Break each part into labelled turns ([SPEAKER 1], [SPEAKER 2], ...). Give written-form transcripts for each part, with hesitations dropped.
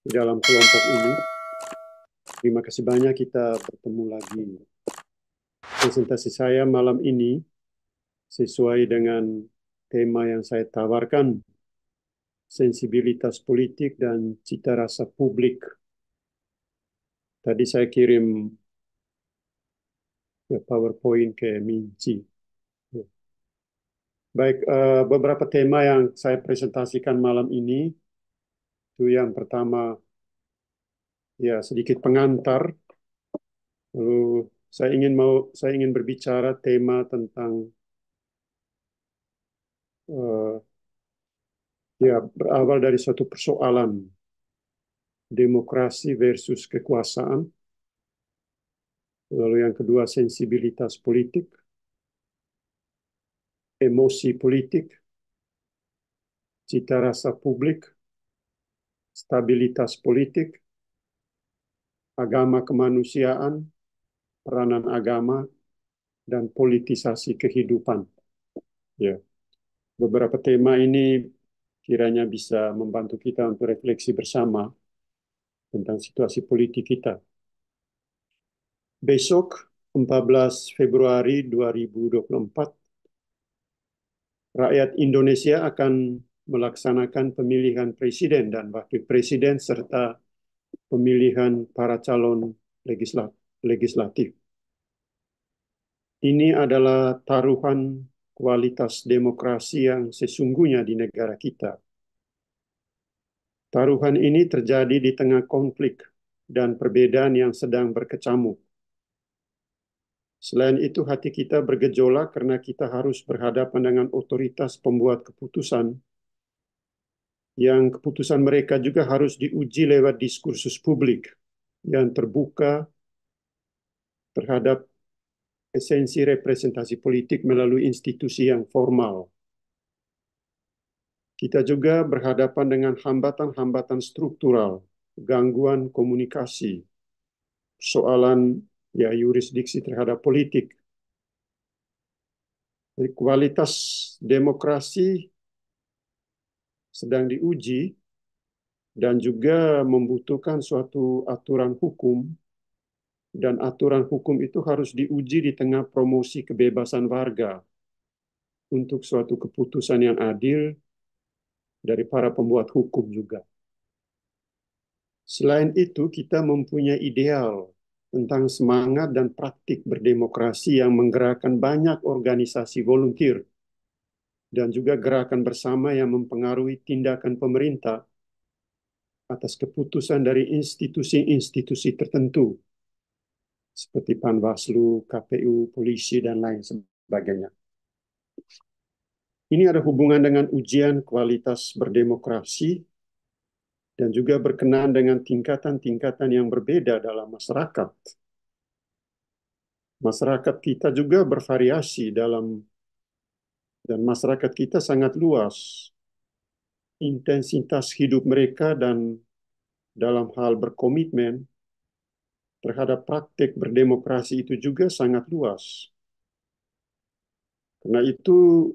[SPEAKER 1] di dalam kelompok ini. Terima kasih banyak kita bertemu lagi. Presentasi saya malam ini sesuai dengan tema yang saya tawarkan, sensibilitas politik dan cita rasa publik. Tadi saya kirim PowerPoint ke Minci. Baik, beberapa tema yang saya presentasikan malam ini, itu yang pertama, ya sedikit pengantar. Lalu saya ingin berbicara tema tentang eh, ya berawal dari suatu persoalan demokrasi versus kekuasaan. Lalu yang kedua sensibilitas politik, emosi politik, cita rasa publik, stabilitas politik, agama kemanusiaan, peranan agama, dan politisasi kehidupan. Ya, beberapa tema ini kiranya bisa membantu kita untuk refleksi bersama tentang situasi politik kita. Besok, 14 Februari 2024, rakyat Indonesia akan melaksanakan pemilihan presiden dan wakil presiden serta pemilihan para calon legislatif. Ini adalah taruhan kualitas demokrasi yang sesungguhnya di negara kita. Taruhan ini terjadi di tengah konflik dan perbedaan yang sedang berkecamuk. Selain itu, hati kita bergejolak karena kita harus berhadapan dengan otoritas pembuat keputusan, yang keputusan mereka juga harus diuji lewat diskursus publik yang terbuka terhadap esensi representasi politik melalui institusi yang formal. Kita juga berhadapan dengan hambatan-hambatan struktural, gangguan komunikasi, soalan yurisdiksi terhadap politik. Jadi, kualitas demokrasi sedang diuji dan juga membutuhkan suatu aturan hukum, dan aturan hukum itu harus diuji di tengah promosi kebebasan warga untuk suatu keputusan yang adil dari para pembuat hukum juga. Selain itu, kita mempunyai ideal tentang semangat dan praktik berdemokrasi yang menggerakkan banyak organisasi volunteer dan juga gerakan bersama yang mempengaruhi tindakan pemerintah atas keputusan dari institusi-institusi tertentu seperti Panwaslu, KPU, polisi, dan lain sebagainya. Ini ada hubungan dengan ujian kualitas berdemokrasi dan juga berkenaan dengan tingkatan-tingkatan yang berbeda dalam masyarakat. Masyarakat kita juga bervariasi dan masyarakat kita sangat luas. Intensitas hidup mereka dan dalam hal berkomitmen terhadap praktik berdemokrasi itu juga sangat luas. Karena itu,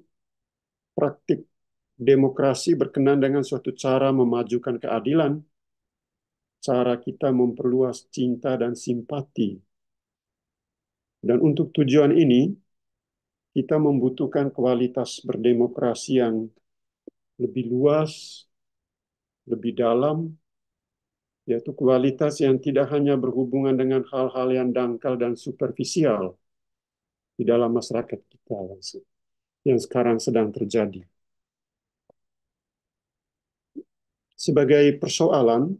[SPEAKER 1] praktik demokrasi berkenaan dengan suatu cara memajukan keadilan, cara kita memperluas cinta dan simpati. Dan untuk tujuan ini, kita membutuhkan kualitas berdemokrasi yang lebih luas, lebih dalam, yaitu kualitas yang tidak hanya berhubungan dengan hal-hal yang dangkal dan superficial di dalam masyarakat kita yang sekarang sedang terjadi. Sebagai persoalan,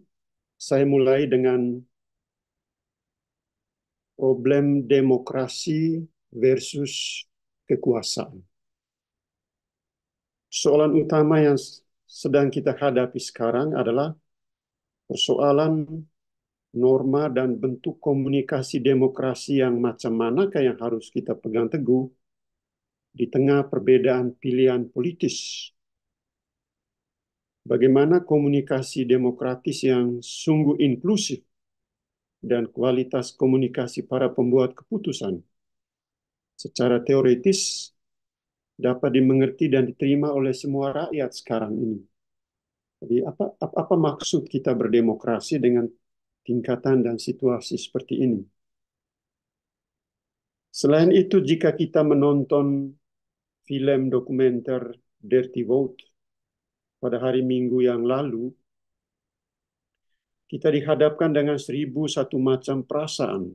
[SPEAKER 1] saya mulai dengan problem demokrasi versus kekuasaan. Soalan utama yang sedang kita hadapi sekarang adalah persoalan norma dan bentuk komunikasi demokrasi yang macam manakah yang harus kita pegang teguh di tengah perbedaan pilihan politis. Bagaimana komunikasi demokratis yang sungguh inklusif dan kualitas komunikasi para pembuat keputusan secara teoritis dapat dimengerti dan diterima oleh semua rakyat sekarang ini. Jadi apa maksud kita berdemokrasi dengan tingkatan dan situasi seperti ini? Selain itu, jika kita menonton film dokumenter Dirty Vote pada hari Minggu yang lalu, kita dihadapkan dengan 1.001 macam perasaan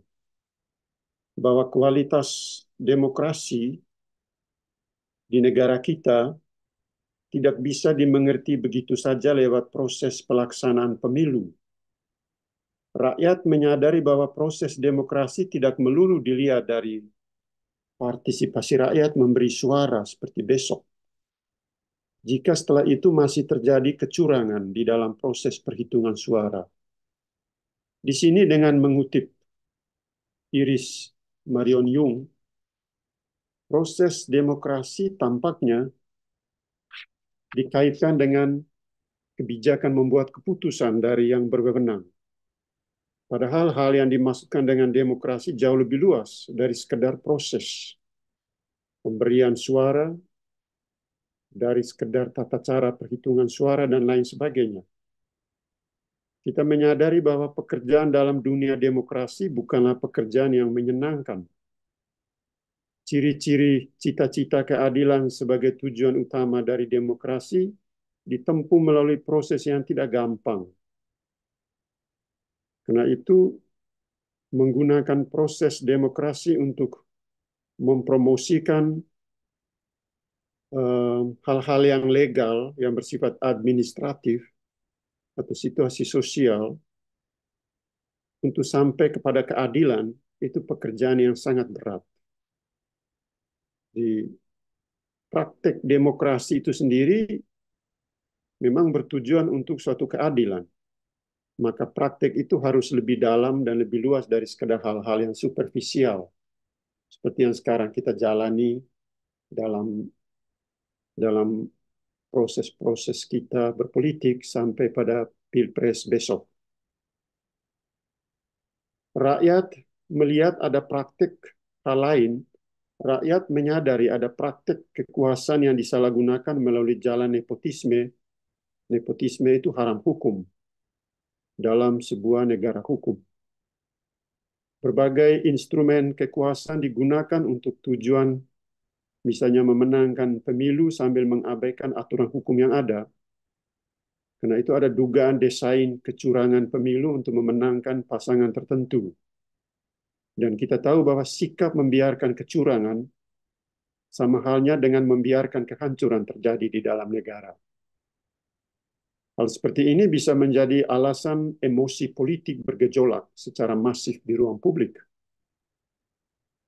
[SPEAKER 1] bahwa kualitas demokrasi di negara kita tidak bisa dimengerti begitu saja lewat proses pelaksanaan pemilu. Rakyat menyadari bahwa proses demokrasi tidak melulu dilihat dari partisipasi rakyat memberi suara seperti besok. Jika setelah itu masih terjadi kecurangan di dalam proses perhitungan suara. Di sini dengan mengutip Iris Marion Young, proses demokrasi tampaknya dikaitkan dengan kebijakan membuat keputusan dari yang berwenang. Padahal hal yang dimaksudkan dengan demokrasi jauh lebih luas dari sekedar proses pemberian suara, dari sekedar tata cara perhitungan suara dan lain sebagainya. Kita menyadari bahwa pekerjaan dalam dunia demokrasi bukanlah pekerjaan yang menyenangkan. Ciri-ciri cita-cita keadilan sebagai tujuan utama dari demokrasi ditempuh melalui proses yang tidak gampang. Karena itu, menggunakan proses demokrasi untuk mempromosikan hal-hal yang legal, yang bersifat administratif, atau situasi sosial, untuk sampai kepada keadilan, itu pekerjaan yang sangat berat. Di praktek demokrasi itu sendiri memang bertujuan untuk suatu keadilan. Maka praktek itu harus lebih dalam dan lebih luas dari sekedar hal-hal yang superficial. Seperti yang sekarang kita jalani dalam dalam proses-proses kita berpolitik sampai pada Pilpres besok. Rakyat melihat ada praktik hal lain, rakyat menyadari ada praktik kekuasaan yang disalahgunakan melalui jalan nepotisme. Nepotisme itu haram hukum dalam sebuah negara hukum. Berbagai instrumen kekuasaan digunakan untuk tujuan misalnya memenangkan pemilu sambil mengabaikan aturan hukum yang ada. Karena itu ada dugaan desain kecurangan pemilu untuk memenangkan pasangan tertentu. Dan kita tahu bahwa sikap membiarkan kecurangan sama halnya dengan membiarkan kehancuran terjadi di dalam negara. Hal seperti ini bisa menjadi alasan emosi politik bergejolak secara masif di ruang publik.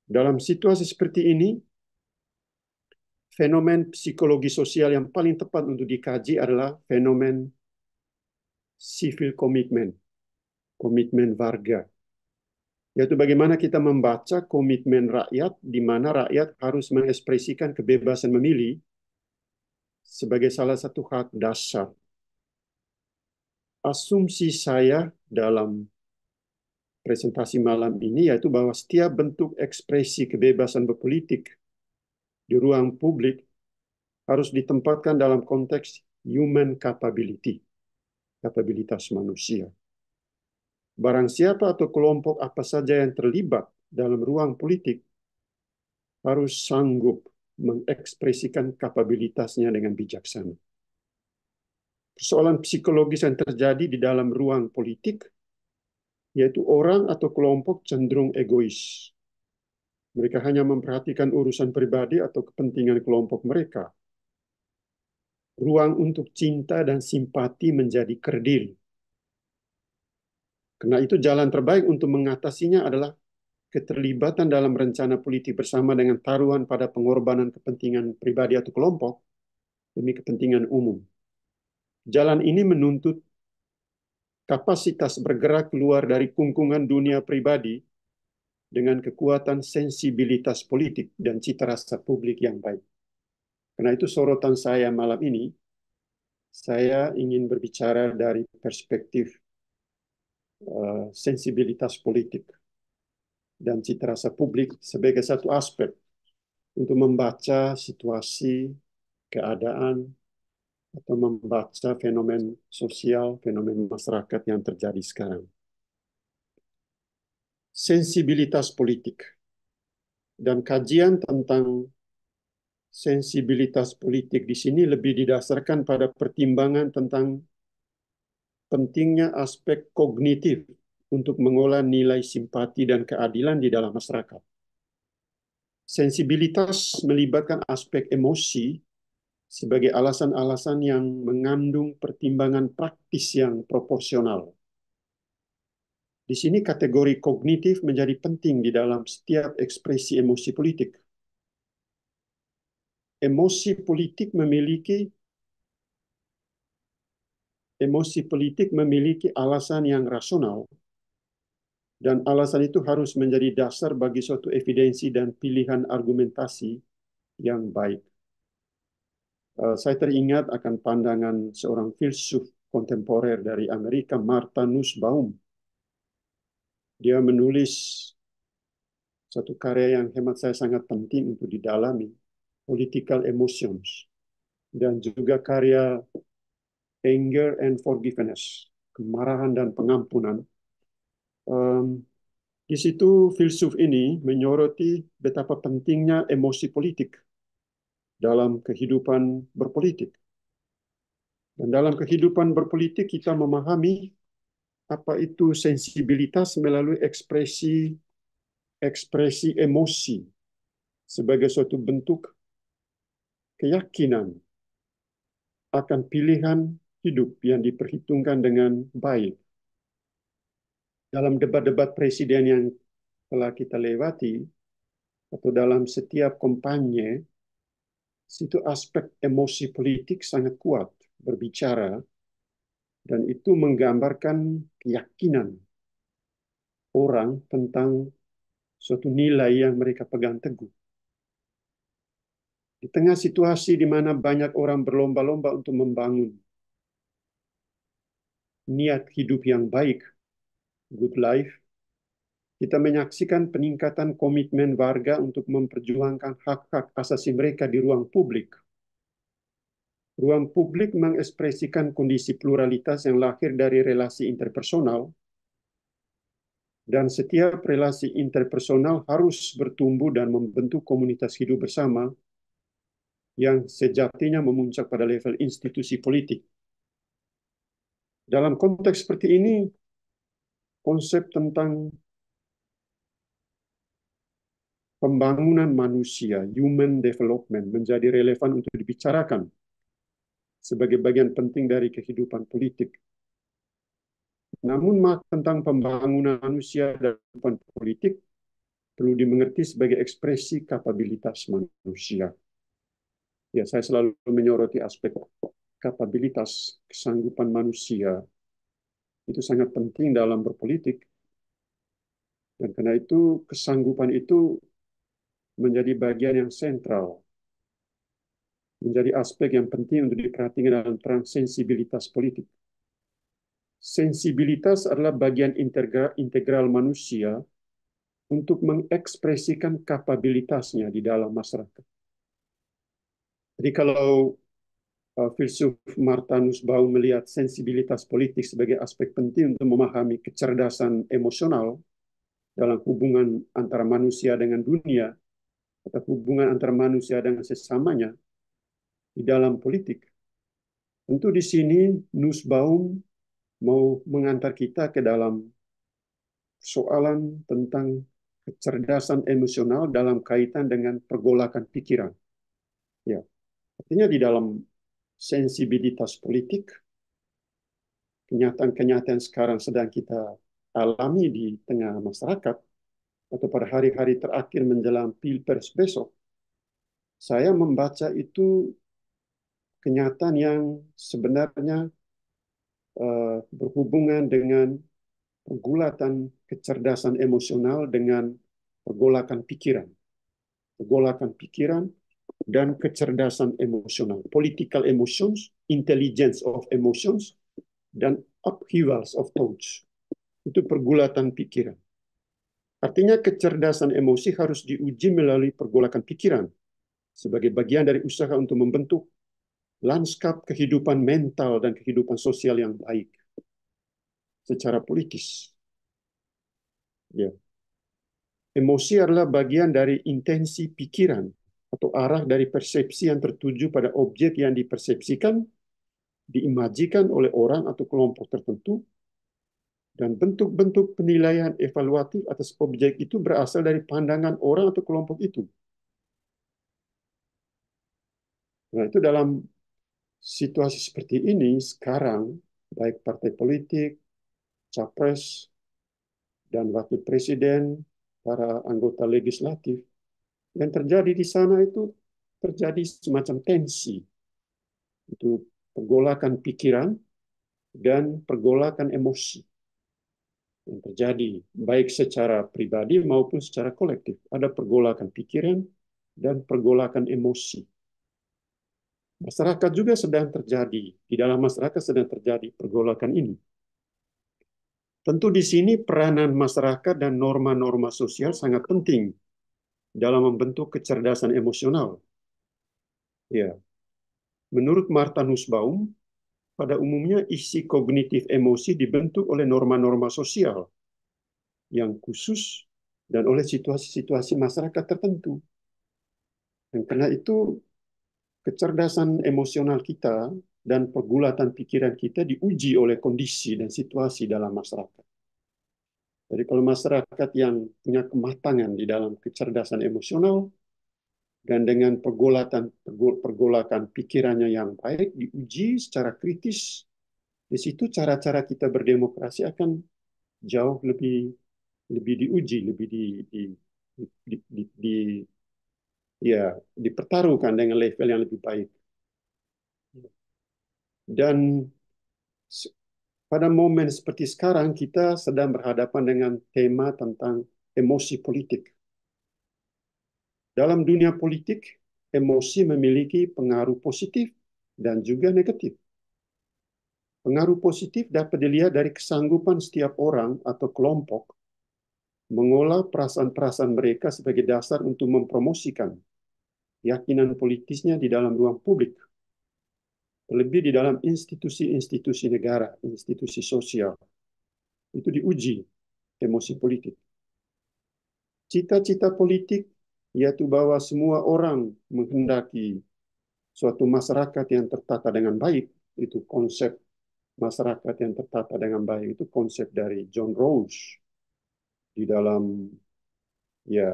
[SPEAKER 1] Dalam situasi seperti ini, fenomen psikologi sosial yang paling tepat untuk dikaji adalah fenomen civil commitment, komitmen warga. Yaitu bagaimana kita membaca komitmen rakyat, di mana rakyat harus mengekspresikan kebebasan memilih sebagai salah satu hak dasar. Asumsi saya dalam presentasi malam ini yaitu bahwa setiap bentuk ekspresi kebebasan berpolitik di ruang publik harus ditempatkan dalam konteks human capability, kapabilitas manusia. Barang siapa atau kelompok apa saja yang terlibat dalam ruang politik harus sanggup mengekspresikan kapabilitasnya dengan bijaksana. Persoalan psikologis yang terjadi di dalam ruang politik yaitu orang atau kelompok cenderung egois. Mereka hanya memperhatikan urusan pribadi atau kepentingan kelompok mereka. Ruang untuk cinta dan simpati menjadi kerdil. Karena itu jalan terbaik untuk mengatasinya adalah keterlibatan dalam rencana politik bersama dengan taruhan pada pengorbanan kepentingan pribadi atau kelompok demi kepentingan umum. Jalan ini menuntut kapasitas bergerak keluar dari kungkungan dunia pribadi dengan kekuatan sensibilitas politik dan cita rasa publik yang baik. Karena itu sorotan saya malam ini, saya ingin berbicara dari perspektif sensibilitas politik dan cita rasa publik sebagai satu aspek untuk membaca situasi, keadaan, atau membaca fenomen sosial, fenomen masyarakat yang terjadi sekarang. Sensibilitas politik dan kajian tentang sensibilitas politik di sini lebih didasarkan pada pertimbangan tentang pentingnya aspek kognitif untuk mengolah nilai simpati dan keadilan di dalam masyarakat. Sensibilitas melibatkan aspek emosi sebagai alasan-alasan yang mengandung pertimbangan praktis yang proporsional. Di sini kategori kognitif menjadi penting di dalam setiap ekspresi emosi politik. Emosi politik memiliki alasan yang rasional, dan alasan itu harus menjadi dasar bagi suatu evidensi dan pilihan argumentasi yang baik. Saya teringat akan pandangan seorang filsuf kontemporer dari Amerika, Martha Nussbaum. Dia menulis satu karya yang hemat saya sangat penting untuk didalami, Political Emotions, dan juga karya Anger and Forgiveness, Kemarahan dan Pengampunan. Di situ filsuf ini menyoroti betapa pentingnya emosi politik dalam kehidupan berpolitik. Dan dalam kehidupan berpolitik kita memahami apa itu sensibilitas melalui ekspresi emosi sebagai suatu bentuk keyakinan akan pilihan hidup yang diperhitungkan dengan baik. Dalam debat-debat presiden yang telah kita lewati, atau dalam setiap kampanye, situ aspek emosi politik sangat kuat berbicara, dan itu menggambarkan keyakinan orang tentang suatu nilai yang mereka pegang teguh. Di tengah situasi di mana banyak orang berlomba-lomba untuk membangun niat hidup yang baik, good life, kita menyaksikan peningkatan komitmen warga untuk memperjuangkan hak-hak asasi mereka di ruang publik. Ruang publik mengekspresikan kondisi pluralitas yang lahir dari relasi interpersonal, dan setiap relasi interpersonal harus bertumbuh dan membentuk komunitas hidup bersama yang sejatinya memuncak pada level institusi politik. Dalam konteks seperti ini, konsep tentang pembangunan manusia, human development, menjadi relevan untuk dibicarakan sebagai bagian penting dari kehidupan politik. Namun, tentang pembangunan manusia dan kehidupan politik perlu dimengerti sebagai ekspresi kapabilitas manusia. Ya, saya selalu menyoroti aspek kapabilitas, kesanggupan manusia. Itu sangat penting dalam berpolitik. Dan karena itu, kesanggupan itu menjadi bagian yang sentral, menjadi aspek yang penting untuk diperhatikan dalam peran sensibilitas politik. Sensibilitas adalah bagian integral manusia untuk mengekspresikan kapabilitasnya di dalam masyarakat. Jadi kalau filsuf Martha Nussbaum melihat sensibilitas politik sebagai aspek penting untuk memahami kecerdasan emosional dalam hubungan antara manusia dengan dunia, atau hubungan antara manusia dengan sesamanya di dalam politik. Tentu di sini Nussbaum mau mengantar kita ke dalam soalan tentang kecerdasan emosional dalam kaitan dengan pergolakan pikiran. Ya, artinya di dalam sensibilitas politik, kenyataan-kenyataan sekarang sedang kita alami di tengah masyarakat, atau pada hari-hari terakhir menjelang Pilpres besok, saya membaca itu kenyataan yang sebenarnya berhubungan dengan pergulatan kecerdasan emosional dengan pergolakan pikiran dan kecerdasan emosional, political emotions, intelligence of emotions, dan upheavals of thoughts. Itu pergulatan pikiran. Artinya kecerdasan emosi harus diuji melalui pergolakan pikiran sebagai bagian dari usaha untuk membentuk lanskap kehidupan mental dan kehidupan sosial yang baik secara politis. Ya. Emosi adalah bagian dari intensi pikiran atau arah dari persepsi yang tertuju pada objek yang dipersepsikan, diimajikan oleh orang atau kelompok tertentu, dan bentuk-bentuk penilaian evaluatif atas objek itu berasal dari pandangan orang atau kelompok itu. Nah, itu dalam situasi seperti ini, sekarang, baik partai politik, capres, dan wakil presiden, para anggota legislatif, yang terjadi di sana itu terjadi semacam tensi. Itu pergolakan pikiran dan pergolakan emosi yang terjadi, baik secara pribadi maupun secara kolektif. Ada pergolakan pikiran dan pergolakan emosi. Masyarakat juga sedang terjadi, di dalam masyarakat sedang terjadi pergolakan ini. Tentu di sini peranan masyarakat dan norma-norma sosial sangat penting dalam membentuk kecerdasan emosional. Ya, menurut Martha Nussbaum, pada umumnya isi kognitif emosi dibentuk oleh norma-norma sosial yang khusus dan oleh situasi-situasi masyarakat tertentu. Dan karena itu kecerdasan emosional kita dan pergulatan pikiran kita diuji oleh kondisi dan situasi dalam masyarakat. Jadi kalau masyarakat yang punya kematangan di dalam kecerdasan emosional dan dengan pergolakan pikirannya yang baik diuji secara kritis, di situ cara-cara kita berdemokrasi akan jauh lebih lebih diuji, lebih di, di, di ya dipertaruhkan dengan level yang lebih baik. Dan pada momen seperti sekarang kita sedang berhadapan dengan tema tentang emosi politik. Dalam dunia politik, emosi memiliki pengaruh positif dan juga negatif. Pengaruh positif dapat dilihat dari kesanggupan setiap orang atau kelompok mengolah perasaan-perasaan mereka sebagai dasar untuk mempromosikan keyakinan politisnya di dalam ruang publik, terlebih di dalam institusi-institusi negara, institusi sosial. Itu diuji emosi politik. Cita-cita politik yaitu bahwa semua orang menghendaki suatu masyarakat yang tertata dengan baik. Itu konsep masyarakat yang tertata dengan baik, itu konsep dari John Rawls di dalam ya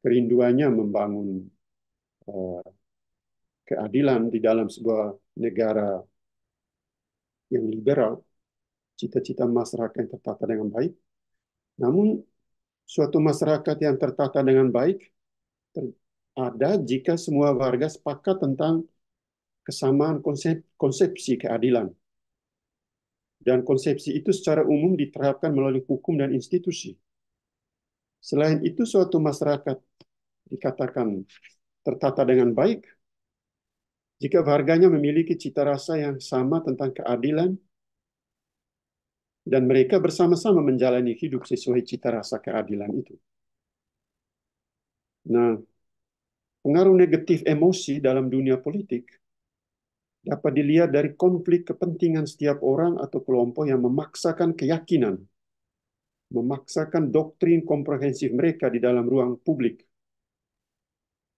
[SPEAKER 1] kerinduannya membangun uh, keadilan di dalam sebuah negara yang liberal, cita-cita masyarakat yang tertata dengan baik. Namun suatu masyarakat yang tertata dengan baik ada jika semua warga sepakat tentang kesamaan konsepsi keadilan. Dan konsepsi itu secara umum diterapkan melalui hukum dan institusi. Selain itu, suatu masyarakat dikatakan tertata dengan baik jika warganya memiliki cita rasa yang sama tentang keadilan dan mereka bersama-sama menjalani hidup sesuai cita rasa keadilan itu. Nah, pengaruh negatif emosi dalam dunia politik dapat dilihat dari konflik kepentingan setiap orang atau kelompok yang memaksakan keyakinan, memaksakan doktrin komprehensif mereka di dalam ruang publik.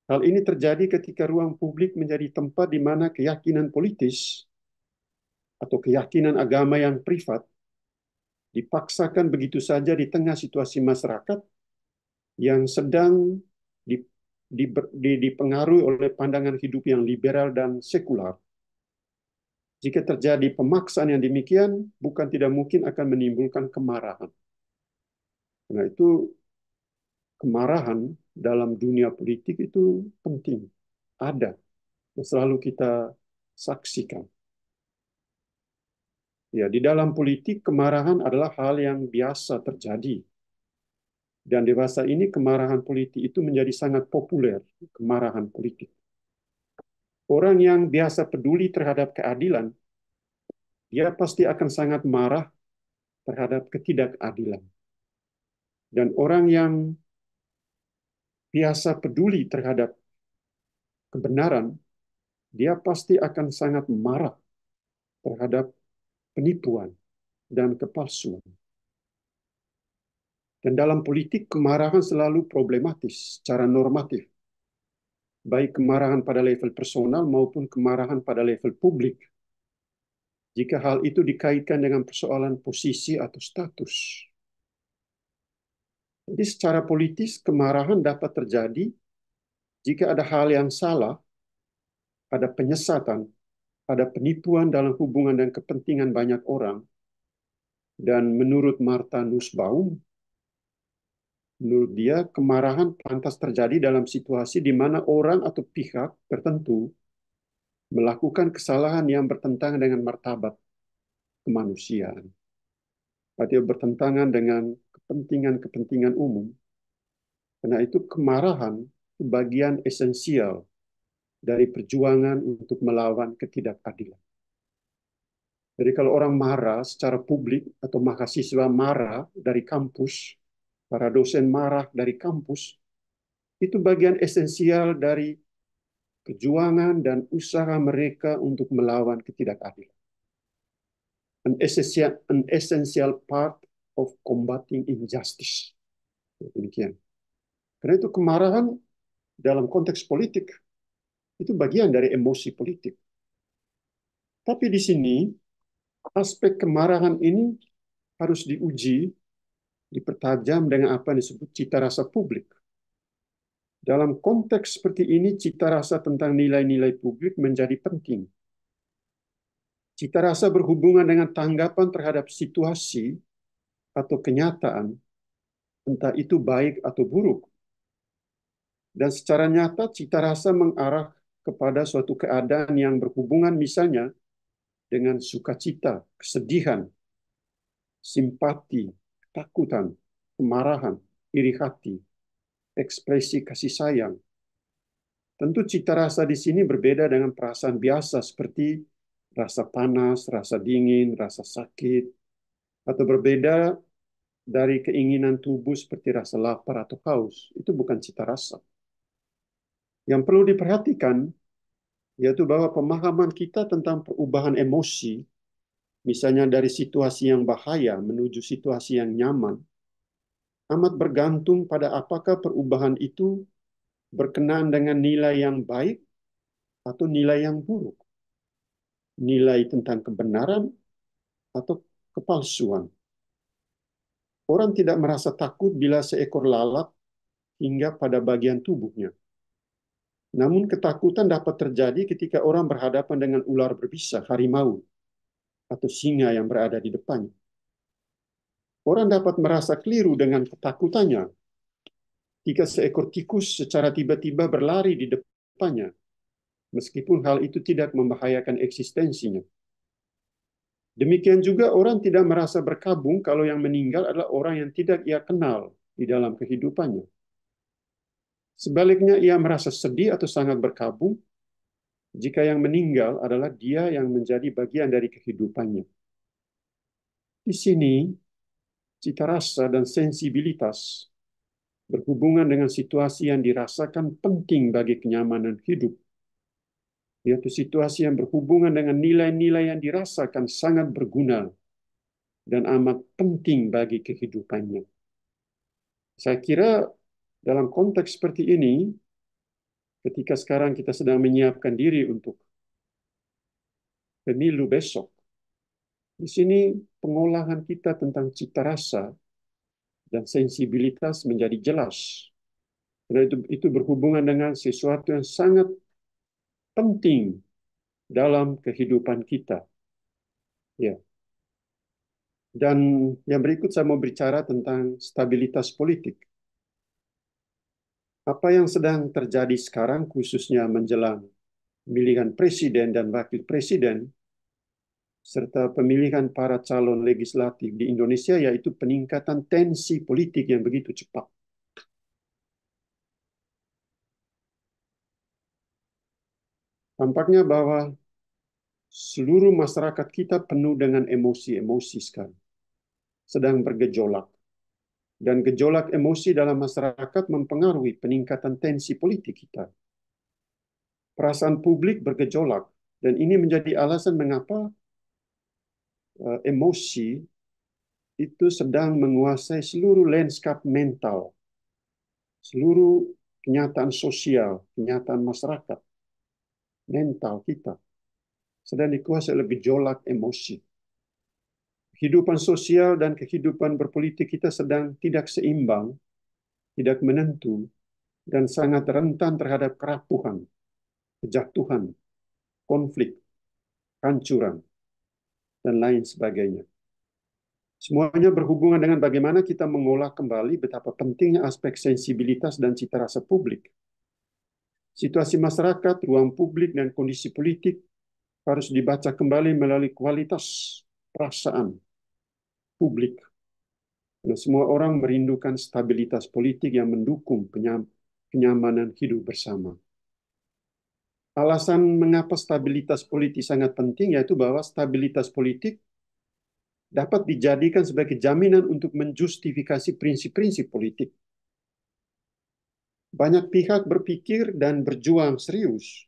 [SPEAKER 1] Hal ini terjadi ketika ruang publik menjadi tempat di mana keyakinan politis atau keyakinan agama yang privat dipaksakan begitu saja di tengah situasi masyarakat yang sedang dipengaruhi oleh pandangan hidup yang liberal dan sekular. Jika terjadi pemaksaan yang demikian, bukan tidak mungkin akan menimbulkan kemarahan. Nah, itu kemarahan dalam dunia politik itu penting, ada, dan selalu kita saksikan. Ya, di dalam politik kemarahan adalah hal yang biasa terjadi. Dan dewasa ini kemarahan politik itu menjadi sangat populer, kemarahan politik. Orang yang biasa peduli terhadap keadilan, dia pasti akan sangat marah terhadap ketidakadilan. Dan orang yang biasa peduli terhadap kebenaran, dia pasti akan sangat marah terhadap penipuan dan kepalsuan. Dan dalam politik, kemarahan selalu problematis secara normatif, baik kemarahan pada level personal maupun kemarahan pada level publik, jika hal itu dikaitkan dengan persoalan posisi atau status. Jadi secara politis, kemarahan dapat terjadi jika ada hal yang salah, ada penyesatan, ada penipuan dalam hubungan dan kepentingan banyak orang. Dan menurut Martha Nussbaum, menurut dia, kemarahan pantas terjadi dalam situasi di mana orang atau pihak tertentu melakukan kesalahan yang bertentangan dengan martabat kemanusiaan, atau bertentangan dengan kepentingan-kepentingan umum. Karena itu kemarahan itu bagian esensial dari perjuangan untuk melawan ketidakadilan. Jadi kalau orang marah secara publik atau mahasiswa marah dari kampus, para dosen marah dari kampus, itu bagian esensial dari perjuangan dan usaha mereka untuk melawan ketidakadilan. An essential part of combating injustice. Demikian. Karena itu kemarahan dalam konteks politik itu bagian dari emosi politik. Tapi di sini aspek kemarahan ini harus diuji, dipertajam dengan apa yang disebut cita rasa publik. Dalam konteks seperti ini, cita rasa tentang nilai-nilai publik menjadi penting. Cita rasa berhubungan dengan tanggapan terhadap situasi atau kenyataan, entah itu baik atau buruk. Dan secara nyata, cita rasa mengarah kepada suatu keadaan yang berhubungan misalnya dengan sukacita, kesedihan, simpati, ketakutan, kemarahan, iri hati, ekspresi kasih sayang. Tentu cita rasa di sini berbeda dengan perasaan biasa seperti rasa panas, rasa dingin, rasa sakit, atau berbeda dari keinginan tubuh seperti rasa lapar atau haus. Itu bukan cita rasa. Yang perlu diperhatikan yaitu bahwa pemahaman kita tentang perubahan emosi, misalnya dari situasi yang bahaya menuju situasi yang nyaman, amat bergantung pada apakah perubahan itu berkenaan dengan nilai yang baik atau nilai yang buruk, nilai tentang kebenaran atau kepalsuan. Orang tidak merasa takut bila seekor lalat hingga pada bagian tubuhnya. Namun ketakutan dapat terjadi ketika orang berhadapan dengan ular berbisa, harimau, atau singa yang berada di depannya. Orang dapat merasa keliru dengan ketakutannya jika seekor tikus secara tiba-tiba berlari di depannya, meskipun hal itu tidak membahayakan eksistensinya. Demikian juga orang tidak merasa berkabung kalau yang meninggal adalah orang yang tidak ia kenal di dalam kehidupannya. Sebaliknya, ia merasa sedih atau sangat berkabung jika yang meninggal adalah dia yang menjadi bagian dari kehidupannya. Di sini, cita rasa dan sensibilitas berhubungan dengan situasi yang dirasakan penting bagi kenyamanan hidup, yaitu situasi yang berhubungan dengan nilai-nilai yang dirasakan sangat berguna dan amat penting bagi kehidupannya. Saya kira dalam konteks seperti ini, ketika sekarang kita sedang menyiapkan diri untuk pemilu besok, di sini pengolahan kita tentang cita rasa dan sensibilitas menjadi jelas. Karena itu berhubungan dengan sesuatu yang sangat penting dalam kehidupan kita. Ya. Dan yang berikut saya mau bicara tentang stabilitas politik. Apa yang sedang terjadi sekarang, khususnya menjelang pemilihan presiden dan wakil presiden, serta pemilihan para calon legislatif di Indonesia, yaitu peningkatan tensi politik yang begitu cepat. Tampaknya bahwa seluruh masyarakat kita penuh dengan emosi-emosi sekarang, sedang bergejolak. Dan gejolak emosi dalam masyarakat mempengaruhi peningkatan tensi politik kita. Perasaan publik bergejolak, dan ini menjadi alasan mengapa emosi itu sedang menguasai seluruh lanskap mental, seluruh kenyataan sosial, kenyataan masyarakat, mental kita sedang dikuasai oleh gejolak emosi. Kehidupan sosial dan kehidupan berpolitik kita sedang tidak seimbang, tidak menentu, dan sangat rentan terhadap kerapuhan, kejatuhan, konflik, hancuran, dan lain sebagainya. Semuanya berhubungan dengan bagaimana kita mengolah kembali betapa pentingnya aspek sensibilitas dan cita rasa publik. Situasi masyarakat, ruang publik, dan kondisi politik harus dibaca kembali melalui kualitas perasaan publik. Karena semua orang merindukan stabilitas politik yang mendukung kenyamanan hidup bersama. Alasan mengapa stabilitas politik sangat penting yaitu bahwa stabilitas politik dapat dijadikan sebagai jaminan untuk menjustifikasi prinsip-prinsip politik. Banyak pihak berpikir dan berjuang serius,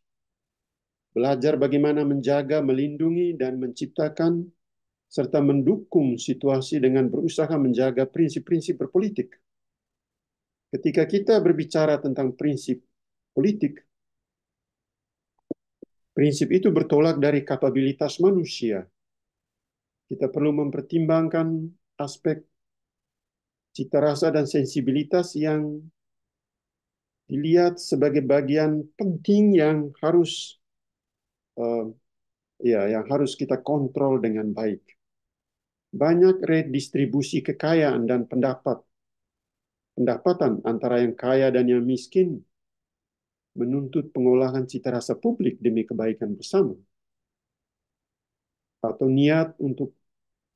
[SPEAKER 1] belajar bagaimana menjaga, melindungi, dan menciptakan serta mendukung situasi dengan berusaha menjaga prinsip-prinsip berpolitik. Ketika kita berbicara tentang prinsip politik, prinsip itu bertolak dari kapabilitas manusia. Kita perlu mempertimbangkan aspek cita rasa dan sensibilitas yang dilihat sebagai bagian penting yang harus uh, yang harus kita kontrol dengan baik. Banyak redistribusi kekayaan dan pendapatan antara yang kaya dan yang miskin menuntut pengolahan cita rasa publik demi kebaikan bersama, atau niat untuk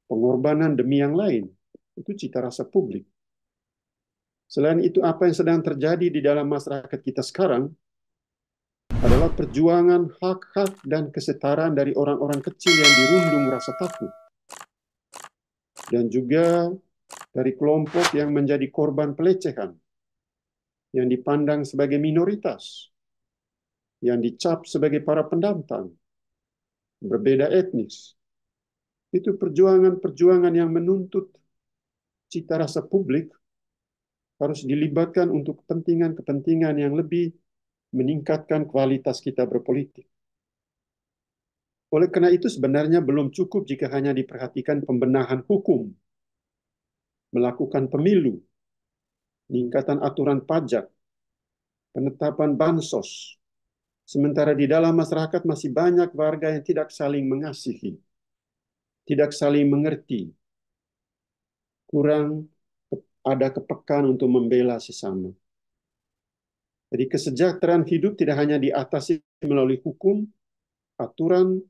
[SPEAKER 1] pengorbanan demi yang lain. Itu cita rasa publik. Selain itu, apa yang sedang terjadi di dalam masyarakat kita sekarang adalah perjuangan hak-hak dan kesetaraan dari orang-orang kecil yang dirundung rasa takut. Dan juga dari kelompok yang menjadi korban pelecehan, yang dipandang sebagai minoritas, yang dicap sebagai para pendatang, berbeda etnis. Itu perjuangan-perjuangan yang menuntut cita rasa publik harus dilibatkan untuk kepentingan-kepentingan yang lebih meningkatkan kualitas kita berpolitik. Oleh karena itu sebenarnya belum cukup jika hanya diperhatikan pembenahan hukum, melakukan pemilu, peningkatan aturan pajak, penetapan bansos. Sementara di dalam masyarakat masih banyak warga yang tidak saling mengasihi, tidak saling mengerti, kurang ada kepekaan untuk membela sesama. Jadi kesejahteraan hidup tidak hanya diatasi melalui hukum, aturan,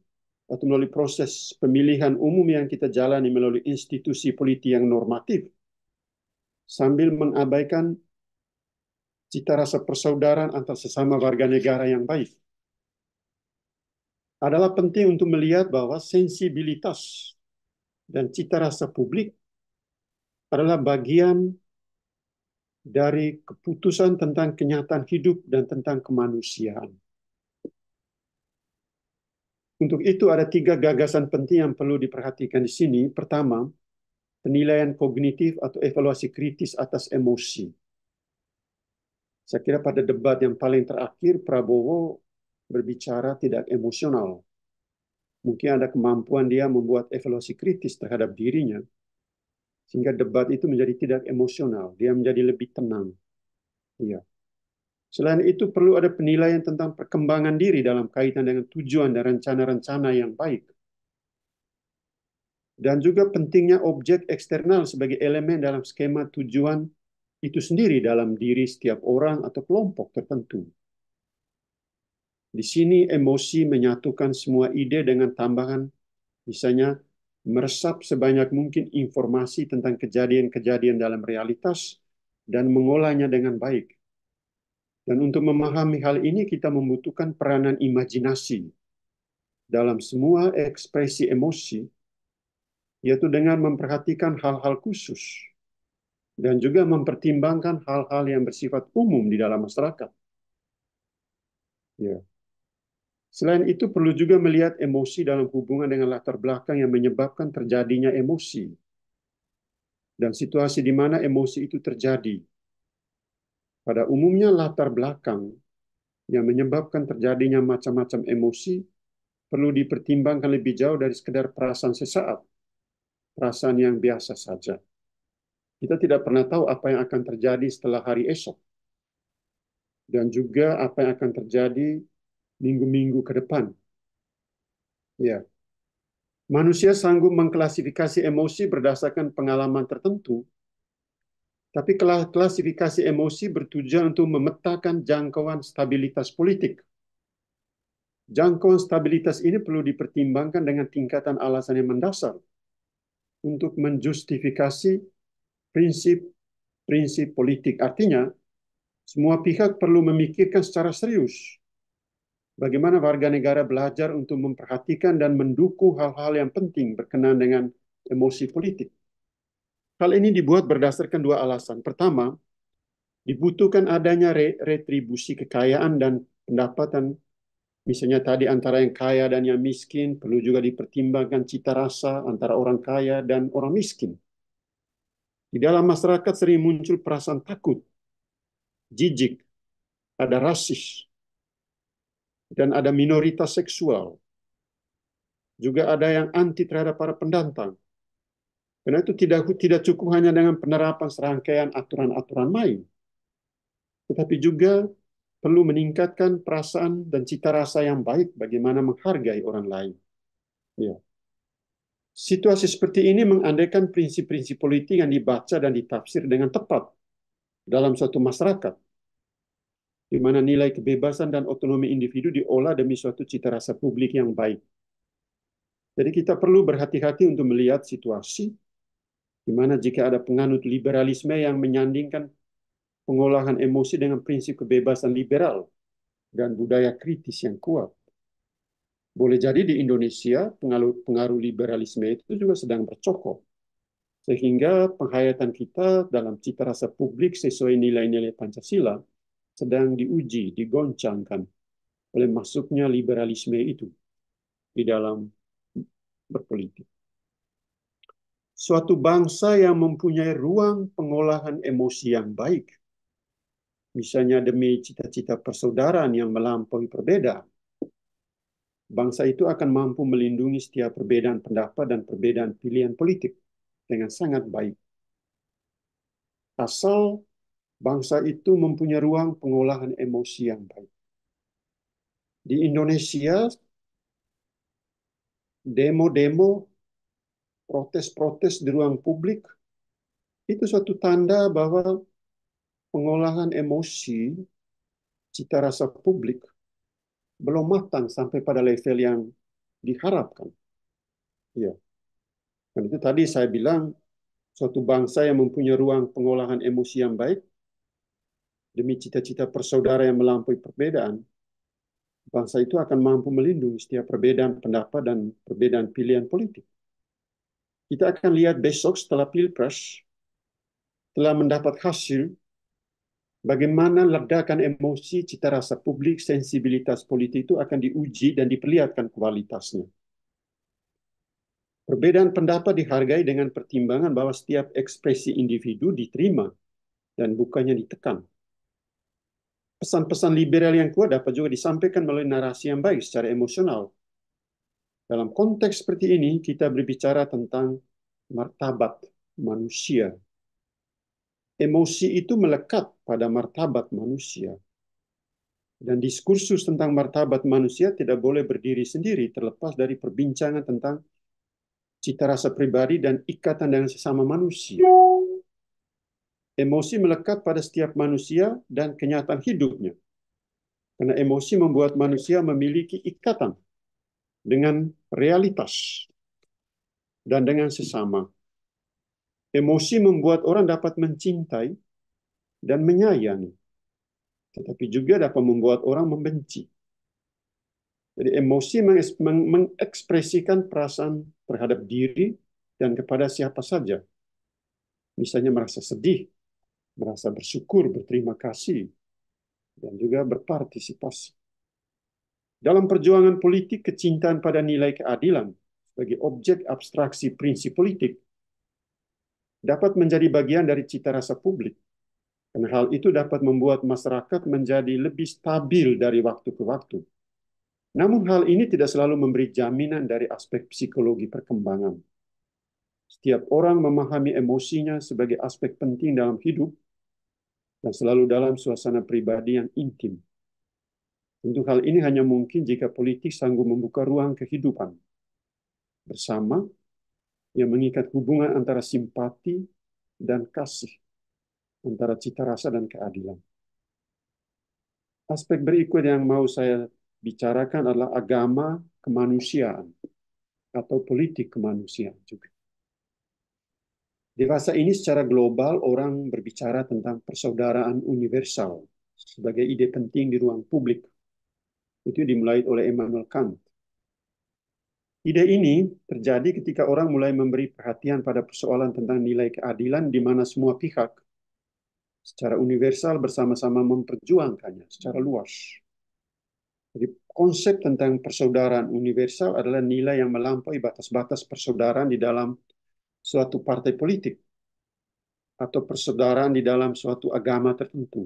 [SPEAKER 1] atau melalui proses pemilihan umum yang kita jalani melalui institusi politik yang normatif, sambil mengabaikan cita rasa persaudaraan antar sesama warga negara yang baik. Adalah penting untuk melihat bahwa sensibilitas dan cita rasa publik adalah bagian dari keputusan tentang kenyataan hidup dan tentang kemanusiaan. Untuk itu ada 3 gagasan penting yang perlu diperhatikan di sini. Pertama, penilaian kognitif atau evaluasi kritis atas emosi. Saya kira pada debat yang paling terakhir, Prabowo berbicara tidak emosional. Mungkin ada kemampuan dia membuat evaluasi kritis terhadap dirinya, sehingga debat itu menjadi tidak emosional. Dia menjadi lebih tenang. Iya. Selain itu, perlu ada penilaian tentang perkembangan diri dalam kaitan dengan tujuan dan rencana-rencana yang baik. Dan juga pentingnya objek eksternal sebagai elemen dalam skema tujuan itu sendiri dalam diri setiap orang atau kelompok tertentu. Di sini emosi menyatukan semua ide dengan tambahan, misalnya meresap sebanyak mungkin informasi tentang kejadian-kejadian dalam realitas dan mengolahnya dengan baik. Dan untuk memahami hal ini kita membutuhkan peranan imajinasi dalam semua ekspresi emosi, yaitu dengan memperhatikan hal-hal khusus dan juga mempertimbangkan hal-hal yang bersifat umum di dalam masyarakat. Ya. Selain itu, perlu juga melihat emosi dalam hubungan dengan latar belakang yang menyebabkan terjadinya emosi dan situasi di mana emosi itu terjadi. Pada umumnya, latar belakang yang menyebabkan terjadinya macam-macam emosi perlu dipertimbangkan lebih jauh dari sekedar perasaan sesaat, perasaan yang biasa saja. Kita tidak pernah tahu apa yang akan terjadi setelah hari esok, dan juga apa yang akan terjadi minggu-minggu ke depan. Ya, manusia sanggup mengklasifikasi emosi berdasarkan pengalaman tertentu, tapi klasifikasi emosi bertujuan untuk memetakan jangkauan stabilitas politik. Jangkauan stabilitas ini perlu dipertimbangkan dengan tingkatan alasan yang mendasar untuk menjustifikasi prinsip-prinsip politik. Artinya, semua pihak perlu memikirkan secara serius bagaimana warga negara belajar untuk memperhatikan dan mendukung hal-hal yang penting berkenaan dengan emosi politik. Hal ini dibuat berdasarkan dua alasan. Pertama, dibutuhkan adanya retribusi kekayaan dan pendapatan. Misalnya tadi antara yang kaya dan yang miskin, perlu juga dipertimbangkan cita rasa antara orang kaya dan orang miskin. Di dalam masyarakat sering muncul perasaan takut, jijik, ada rasis, dan ada minoritas seksual. Juga ada yang anti terhadap para pendatang. Karena itu tidak cukup hanya dengan penerapan serangkaian aturan-aturan main, tetapi juga perlu meningkatkan perasaan dan cita rasa yang baik bagaimana menghargai orang lain. Ya. Situasi seperti ini mengandaikan prinsip-prinsip politik yang dibaca dan ditafsir dengan tepat dalam suatu masyarakat, di mana nilai kebebasan dan otonomi individu diolah demi suatu cita rasa publik yang baik. Jadi kita perlu berhati-hati untuk melihat situasi di mana jika ada penganut liberalisme yang menyandingkan pengolahan emosi dengan prinsip kebebasan liberal dan budaya kritis yang kuat. Boleh jadi di Indonesia pengaruh liberalisme itu juga sedang bercokol. Sehingga penghayatan kita dalam cita rasa publik sesuai nilai-nilai Pancasila sedang diuji, digoncangkan oleh masuknya liberalisme itu di dalam berpolitik. Suatu bangsa yang mempunyai ruang pengolahan emosi yang baik, misalnya demi cita-cita persaudaraan yang melampaui perbedaan, bangsa itu akan mampu melindungi setiap perbedaan pendapat dan perbedaan pilihan politik dengan sangat baik. Asal bangsa itu mempunyai ruang pengolahan emosi yang baik. Di Indonesia, demo-demo, protes-protes di ruang publik itu suatu tanda bahwa pengolahan emosi, cita rasa publik belum matang sampai pada level yang diharapkan. Ya. Dan itu tadi saya bilang, suatu bangsa yang mempunyai ruang pengolahan emosi yang baik demi cita-cita persaudaraan yang melampaui perbedaan, bangsa itu akan mampu melindungi setiap perbedaan pendapat dan perbedaan pilihan politik. Kita akan lihat besok setelah Pilpres, telah mendapat hasil, bagaimana ledakan emosi, cita rasa publik, sensibilitas politik itu akan diuji dan diperlihatkan kualitasnya. Perbedaan pendapat dihargai dengan pertimbangan bahwa setiap ekspresi individu diterima dan bukannya ditekan. Pesan-pesan liberal yang kuat dapat juga disampaikan melalui narasi yang baik secara emosional. Dalam konteks seperti ini, kita berbicara tentang martabat manusia. Emosi itu melekat pada martabat manusia. Dan diskursus tentang martabat manusia tidak boleh berdiri sendiri terlepas dari perbincangan tentang cita rasa pribadi dan ikatan dengan sesama manusia. Emosi melekat pada setiap manusia dan kenyataan hidupnya. Karena emosi membuat manusia memiliki ikatan dengan realitas dan dengan sesama. Emosi membuat orang dapat mencintai dan menyayangi, tetapi juga dapat membuat orang membenci. Jadi emosi mengekspresikan perasaan terhadap diri dan kepada siapa saja. Misalnya merasa sedih, merasa bersyukur, berterima kasih, dan juga berpartisipasi. Dalam perjuangan politik, kecintaan pada nilai keadilan sebagai objek abstraksi prinsip politik dapat menjadi bagian dari cita rasa publik. Karena hal itu dapat membuat masyarakat menjadi lebih stabil dari waktu ke waktu. Namun hal ini tidak selalu memberi jaminan dari aspek psikologi perkembangan. Setiap orang memahami emosinya sebagai aspek penting dalam hidup dan selalu dalam suasana pribadi yang intim. Tentu hal ini hanya mungkin jika politik sanggup membuka ruang kehidupan bersama yang mengikat hubungan antara simpati dan kasih, antara cita rasa dan keadilan. Aspek berikut yang mau saya bicarakan adalah agama kemanusiaan atau politik kemanusiaan juga. Di masa ini secara global orang berbicara tentang persaudaraan universal sebagai ide penting di ruang publik. Itu dimulai oleh Immanuel Kant. Ide ini terjadi ketika orang mulai memberi perhatian pada persoalan tentang nilai keadilan di mana semua pihak secara universal bersama-sama memperjuangkannya secara luas. Jadi konsep tentang persaudaraan universal adalah nilai yang melampaui batas-batas persaudaraan di dalam suatu partai politik atau persaudaraan di dalam suatu agama tertentu.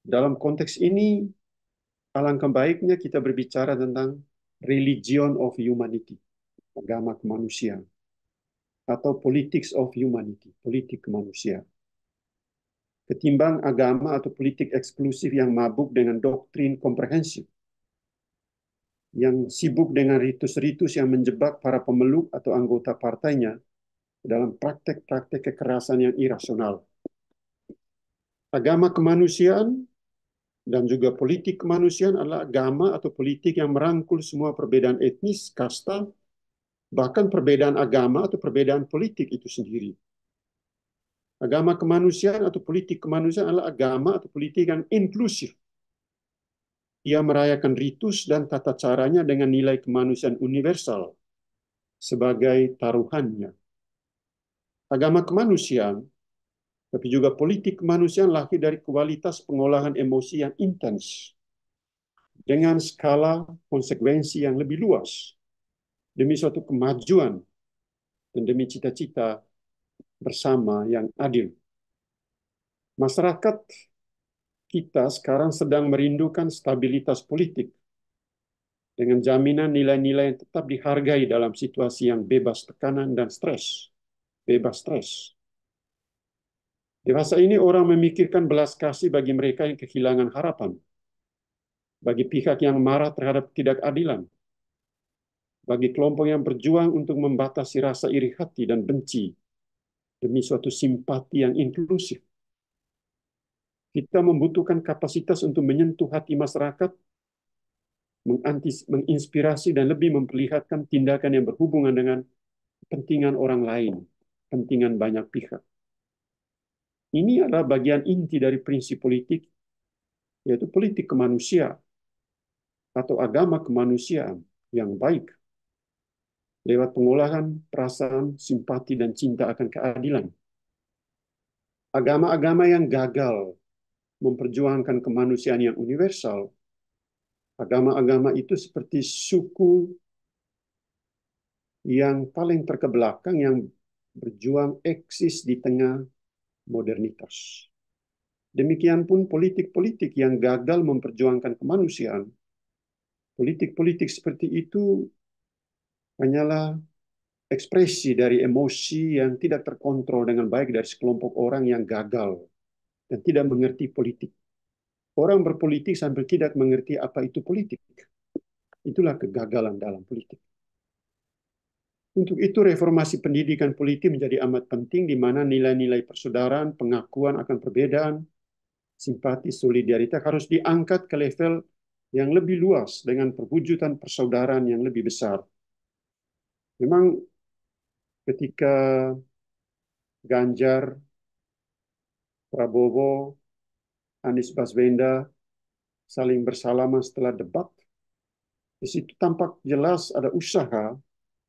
[SPEAKER 1] Dalam konteks ini, alangkah baiknya kita berbicara tentang religion of humanity, agama kemanusiaan, atau politics of humanity, politik kemanusiaan. Ketimbang agama atau politik eksklusif yang mabuk dengan doktrin komprehensif, yang sibuk dengan ritus-ritus yang menjebak para pemeluk atau anggota partainya dalam praktek-praktek kekerasan yang irasional. Agama kemanusiaan dan juga politik kemanusiaan adalah agama atau politik yang merangkul semua perbedaan etnis, kasta, bahkan perbedaan agama atau perbedaan politik itu sendiri. Agama kemanusiaan atau politik kemanusiaan adalah agama atau politik yang inklusif. Ia merayakan ritus dan tata caranya dengan nilai kemanusiaan universal sebagai taruhannya. Agama kemanusiaan, tapi juga politik kemanusiaan lahir dari kualitas pengolahan emosi yang intens dengan skala konsekuensi yang lebih luas demi suatu kemajuan dan demi cita-cita bersama yang adil. Masyarakat kita sekarang sedang merindukan stabilitas politik dengan jaminan nilai-nilai yang tetap dihargai dalam situasi yang bebas tekanan dan stres. Bebas stres. Di masa ini orang memikirkan belas kasih bagi mereka yang kehilangan harapan, bagi pihak yang marah terhadap ketidakadilan, bagi kelompok yang berjuang untuk membatasi rasa iri hati dan benci demi suatu simpati yang inklusif. Kita membutuhkan kapasitas untuk menyentuh hati masyarakat, menginspirasi dan lebih memperlihatkan tindakan yang berhubungan dengan kepentingan orang lain, kepentingan banyak pihak. Ini adalah bagian inti dari prinsip politik, yaitu politik kemanusiaan atau agama kemanusiaan yang baik lewat pengolahan perasaan, simpati, dan cinta akan keadilan. Agama-agama yang gagal memperjuangkan kemanusiaan yang universal, agama-agama itu seperti suku yang paling terkebelakang yang berjuang eksis di tengah modernitas. Demikian pun politik-politik yang gagal memperjuangkan kemanusiaan, politik-politik seperti itu hanyalah ekspresi dari emosi yang tidak terkontrol dengan baik dari sekelompok orang yang gagal dan tidak mengerti politik. Orang berpolitik sambil tidak mengerti apa itu politik. Itulah kegagalan dalam politik. Untuk itu reformasi pendidikan politik menjadi amat penting di mana nilai-nilai persaudaraan, pengakuan akan perbedaan, simpati, solidaritas harus diangkat ke level yang lebih luas dengan perwujudan persaudaraan yang lebih besar. Memang ketika Ganjar, Prabowo, Anies Baswedan saling bersalaman setelah debat, di situ tampak jelas ada usaha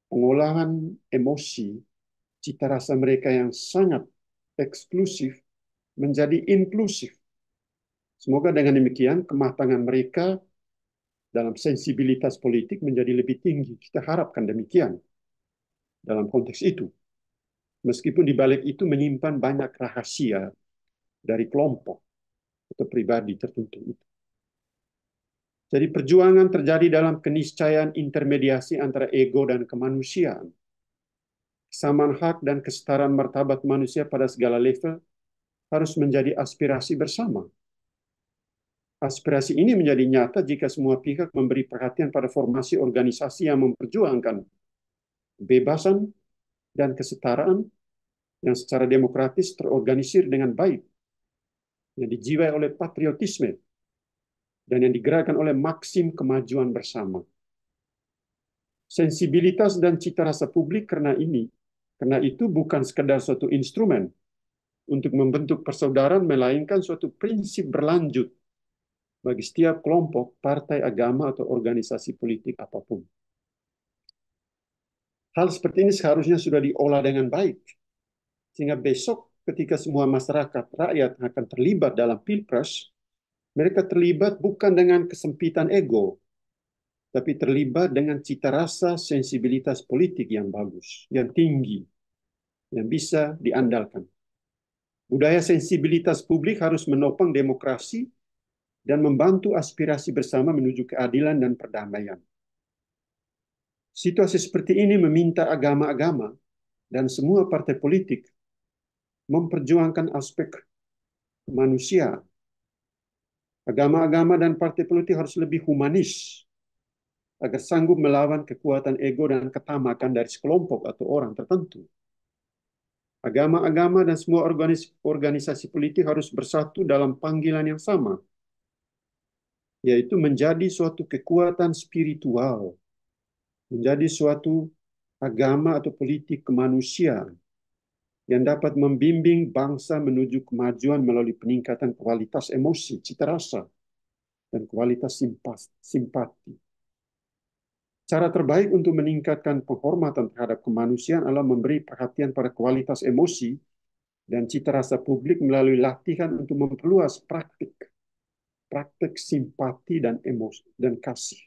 [SPEAKER 1] pengolahan emosi, cita rasa mereka yang sangat eksklusif menjadi inklusif. Semoga dengan demikian kematangan mereka dalam sensibilitas politik menjadi lebih tinggi. Kita harapkan demikian dalam konteks itu. Meskipun di balik itu menyimpan banyak rahasia dari kelompok atau pribadi tertentu itu. Jadi perjuangan terjadi dalam keniscayaan intermediasi antara ego dan kemanusiaan. Kesamaan hak dan kesetaraan martabat manusia pada segala level harus menjadi aspirasi bersama. Aspirasi ini menjadi nyata jika semua pihak memberi perhatian pada formasi organisasi yang memperjuangkan kebebasan dan kesetaraan yang secara demokratis terorganisir dengan baik, yang dijiwai oleh patriotisme, dan yang digerakkan oleh maksim kemajuan bersama. Sensibilitas dan cita rasa publik karena itu bukan sekadar suatu instrumen untuk membentuk persaudaraan, melainkan suatu prinsip berlanjut bagi setiap kelompok, partai, agama, atau organisasi politik apapun. Hal seperti ini seharusnya sudah diolah dengan baik, sehingga besok ketika semua masyarakat, rakyat akan terlibat dalam pilpres, mereka terlibat bukan dengan kesempitan ego, tapi terlibat dengan cita rasa sensibilitas politik yang bagus, yang tinggi, yang bisa diandalkan. Budaya sensibilitas publik harus menopang demokrasi dan membantu aspirasi bersama menuju keadilan dan perdamaian. Situasi seperti ini meminta agama-agama dan semua partai politik memperjuangkan aspek kemanusiaan. Agama-agama dan partai politik harus lebih humanis agar sanggup melawan kekuatan ego dan ketamakan dari sekelompok atau orang tertentu. Agama-agama dan semua organisasi politik harus bersatu dalam panggilan yang sama, yaitu menjadi suatu kekuatan spiritual, menjadi suatu agama atau politik kemanusiaan yang dapat membimbing bangsa menuju kemajuan melalui peningkatan kualitas emosi, cita rasa, dan kualitas simpati. Cara terbaik untuk meningkatkan penghormatan terhadap kemanusiaan adalah memberi perhatian pada kualitas emosi dan cita rasa publik melalui latihan untuk memperluas praktik simpati dan emosi dan kasih.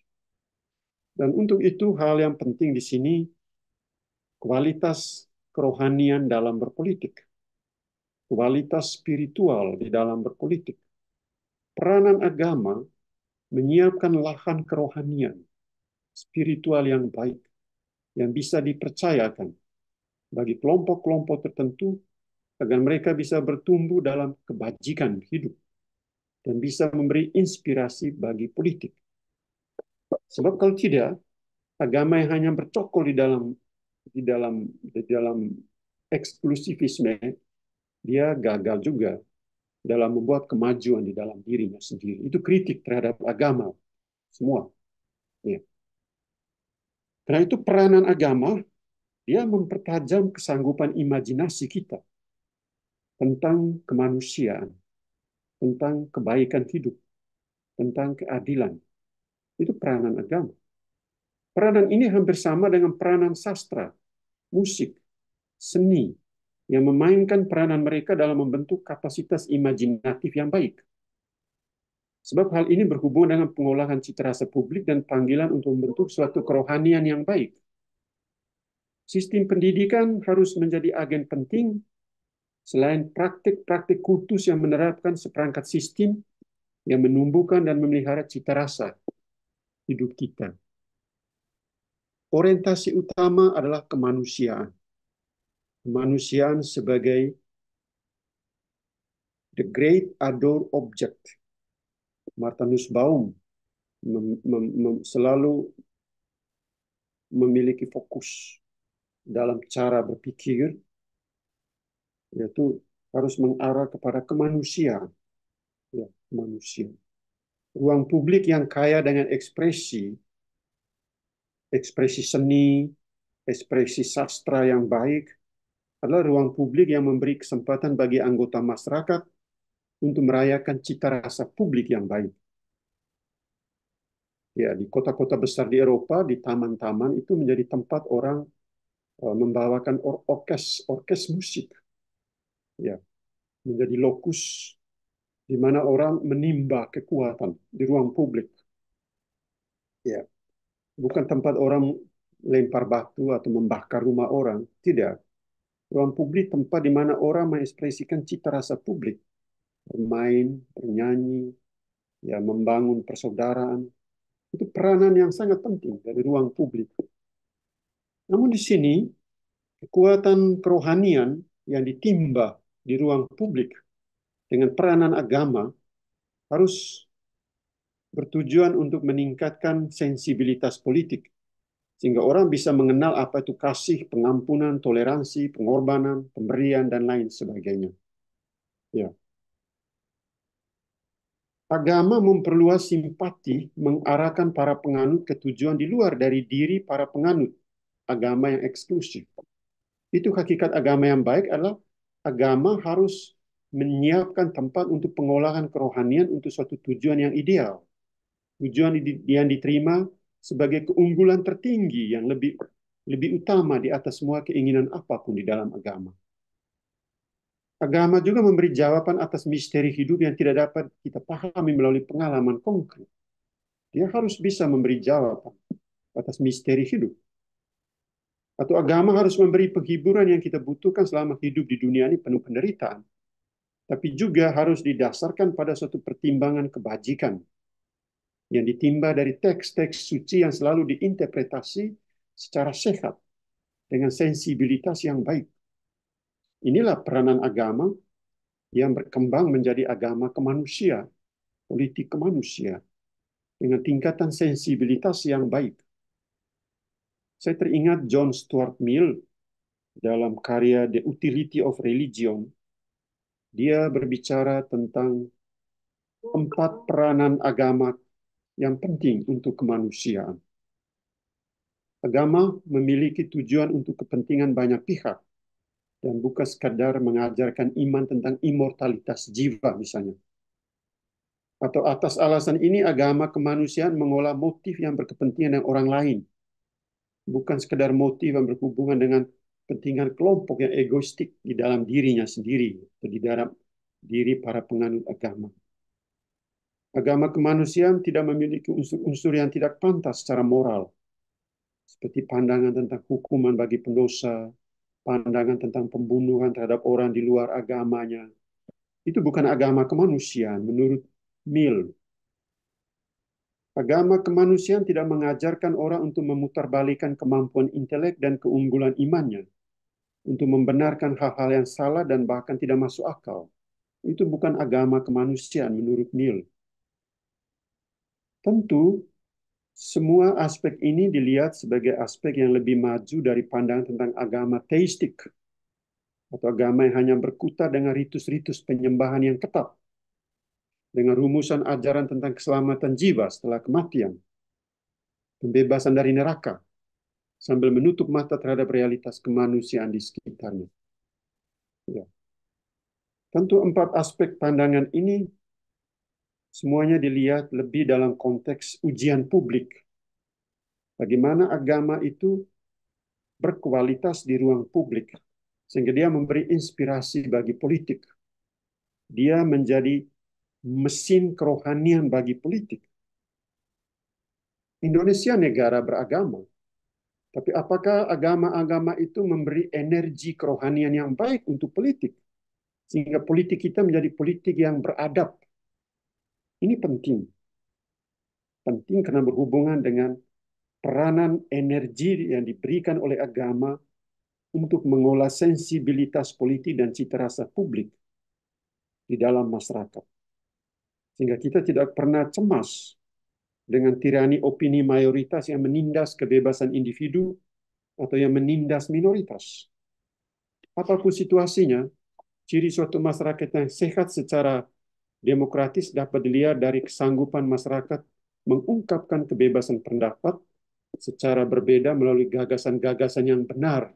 [SPEAKER 1] Dan untuk itu hal yang penting di sini kualitas kerohanian dalam berpolitik, kualitas spiritual di dalam berpolitik. Peranan agama menyiapkan lahan kerohanian, spiritual yang baik, yang bisa dipercayakan bagi kelompok-kelompok tertentu agar mereka bisa bertumbuh dalam kebajikan hidup dan bisa memberi inspirasi bagi politik. Sebab kalau tidak, agama yang hanya bercokol di dalam eksklusivisme, dia gagal juga dalam membuat kemajuan di dalam dirinya sendiri. Itu kritik terhadap agama semua. Ya. Karena itu peranan agama, dia mempertajam kesanggupan imajinasi kita tentang kemanusiaan, tentang kebaikan hidup, tentang keadilan. Itu peranan agama. Peranan ini hampir sama dengan peranan sastra, musik, seni, yang memainkan peranan mereka dalam membentuk kapasitas imajinatif yang baik. Sebab hal ini berhubungan dengan pengolahan cita rasa publik dan panggilan untuk membentuk suatu kerohanian yang baik. Sistem pendidikan harus menjadi agen penting selain praktik-praktik kultus yang menerapkan seperangkat sistem yang menumbuhkan dan memelihara cita rasa hidup kita. Orientasi utama adalah kemanusiaan. Kemanusiaan sebagai the great adored object. Martha Nussbaum selalu memiliki fokus dalam cara berpikir, yaitu harus mengarah kepada kemanusiaan. Ya, kemanusiaan. Ruang publik yang kaya dengan ekspresi seni, ekspresi sastra yang baik, adalah ruang publik yang memberi kesempatan bagi anggota masyarakat untuk merayakan cita rasa publik yang baik. Ya, di kota-kota besar di Eropa, di taman-taman itu menjadi tempat orang membawakan orkes musik. Ya, menjadi lokus di mana orang menimba kekuatan di ruang publik. Ya, bukan tempat orang lempar batu atau membakar rumah orang, tidak. Ruang publik tempat di mana orang mengekspresikan cita rasa publik, bermain, bernyanyi, ya membangun persaudaraan. Itu peranan yang sangat penting dari ruang publik. Namun di sini kekuatan kerohanian yang ditimba di ruang publik dengan peranan agama harus bertujuan untuk meningkatkan sensibilitas politik sehingga orang bisa mengenal apa itu kasih, pengampunan, toleransi, pengorbanan, pemberian dan lain sebagainya. Ya. Agama memperluas simpati, mengarahkan para penganut ke tujuan di luar dari diri para penganut agama yang eksklusif. Itu hakikat agama yang baik adalah agama harus menyiapkan tempat untuk pengolahan kerohanian untuk suatu tujuan yang ideal. Tujuan yang diterima sebagai keunggulan tertinggi yang lebih utama di atas semua keinginan apapun di dalam agama. Agama juga memberi jawaban atas misteri hidup yang tidak dapat kita pahami melalui pengalaman konkret. Dia harus bisa memberi jawaban atas misteri hidup. Atau agama harus memberi penghiburan yang kita butuhkan selama hidup di dunia ini penuh penderitaan. Tapi juga harus didasarkan pada suatu pertimbangan kebajikan yang ditimba dari teks-teks suci yang selalu diinterpretasi secara sehat dengan sensibilitas yang baik. Inilah peranan agama yang berkembang menjadi agama kemanusia, politik kemanusia, dengan tingkatan sensibilitas yang baik. Saya teringat John Stuart Mill dalam karya The Utility of Religion. Dia berbicara tentang 4 peranan agama yang penting untuk kemanusiaan. Agama memiliki tujuan untuk kepentingan banyak pihak dan bukan sekadar mengajarkan iman tentang immortalitas jiwa misalnya. Atau atas alasan ini agama kemanusiaan mengolah motif yang berkepentingan dengan orang lain, bukan sekadar motif yang berhubungan dengan kepentingan kelompok yang egoistik di dalam dirinya sendiri atau di dalam diri para penganut agama. Agama kemanusiaan tidak memiliki unsur-unsur yang tidak pantas secara moral, seperti pandangan tentang hukuman bagi pendosa, pandangan tentang pembunuhan terhadap orang di luar agamanya. Itu bukan agama kemanusiaan menurut Mill. Agama kemanusiaan tidak mengajarkan orang untuk memutarbalikkan kemampuan intelek dan keunggulan imannya, untuk membenarkan hal-hal yang salah dan bahkan tidak masuk akal. Itu bukan agama kemanusiaan menurut Mill. Tentu, semua aspek ini dilihat sebagai aspek yang lebih maju dari pandangan tentang agama teistik, atau agama yang hanya berkutat dengan ritus-ritus penyembahan yang ketat, dengan rumusan ajaran tentang keselamatan jiwa setelah kematian, pembebasan dari neraka, sambil menutup mata terhadap realitas kemanusiaan di sekitarnya. Ya. Tentu 4 aspek pandangan ini semuanya dilihat lebih dalam konteks ujian publik. Bagaimana agama itu berkualitas di ruang publik, sehingga dia memberi inspirasi bagi politik. Dia menjadi mesin kerohanian bagi politik. Indonesia negara beragama, tapi apakah agama-agama itu memberi energi kerohanian yang baik untuk politik? Sehingga politik kita menjadi politik yang beradab. Ini penting. Penting karena berhubungan dengan peranan energi yang diberikan oleh agama untuk mengolah sensibilitas politik dan cita rasa publik di dalam masyarakat. Sehingga kita tidak pernah cemas dengan tirani opini mayoritas yang menindas kebebasan individu atau yang menindas minoritas. Apapun situasinya, ciri suatu masyarakat yang sehat secara demokratis dapat dilihat dari kesanggupan masyarakat mengungkapkan kebebasan pendapat secara berbeda melalui gagasan-gagasan yang benar